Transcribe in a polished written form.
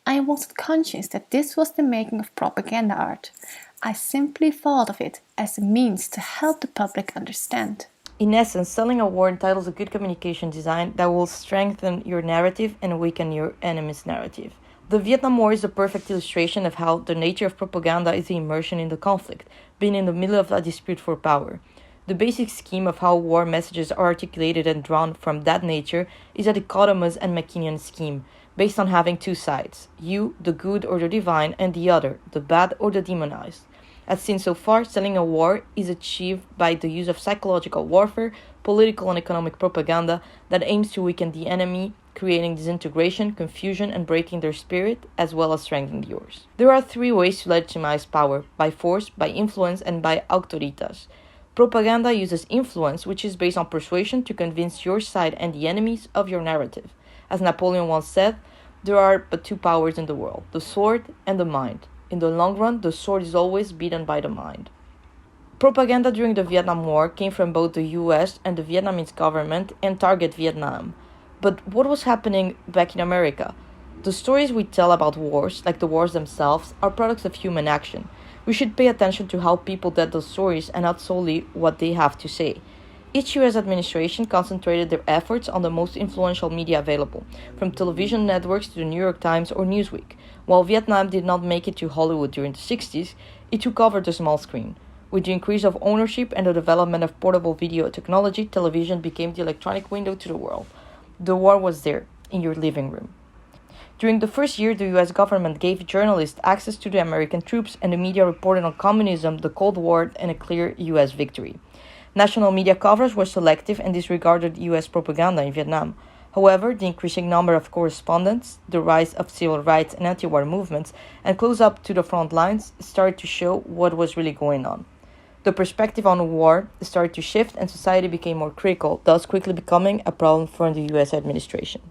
I wasn't conscious that this was the making of propaganda art. I simply thought of it as a means to help the public understand. In essence, selling a war entitles a good communication design that will strengthen your narrative and weaken your enemy's narrative. The Vietnam War is a perfect illustration of how the nature of propaganda is the immersion in the conflict, being in the middle of a dispute for power. The basic scheme of how war messages are articulated and drawn from that nature is a dichotomous and Machiavellian scheme, based on having two sides, you, the good or the divine, and the other, the bad or the demonized. As seen so far, selling a war is achieved by the use of psychological warfare, political and economic propaganda that aims to weaken the enemy, creating disintegration, confusion, and breaking their spirit, as well as strengthening yours. There are three ways to legitimize power: by force, by influence, and by autoritas. Propaganda uses influence, which is based on persuasion, to convince your side and the enemies of your narrative. As Napoleon once said, there are but two powers in the world, the sword and the mind. In the long run, the sword is always beaten by the mind. Propaganda during the Vietnam War came from both the US and the Vietnamese government and targeted Vietnam. But what was happening back in America? The stories we tell about wars, like the wars themselves, are products of human action. We should pay attention to how people tell those stories and not solely what they have to say. Each US administration concentrated their efforts on the most influential media available, from television networks to the New York Times or Newsweek. While Vietnam did not make it to Hollywood during the 60s, it took over the small screen. With the increase of ownership and the development of portable video technology, television became the electronic window to the world. The war was there, in your living room. During the first year, the US government gave journalists access to the American troops, and the media reported on communism, the Cold War, and a clear US victory. National media coverage was selective and disregarded US propaganda in Vietnam. However, the increasing number of correspondents, the rise of civil rights and anti-war movements, and close up to the front lines started to show what was really going on. The perspective on war started to shift and society became more critical, thus quickly becoming a problem for the US administration.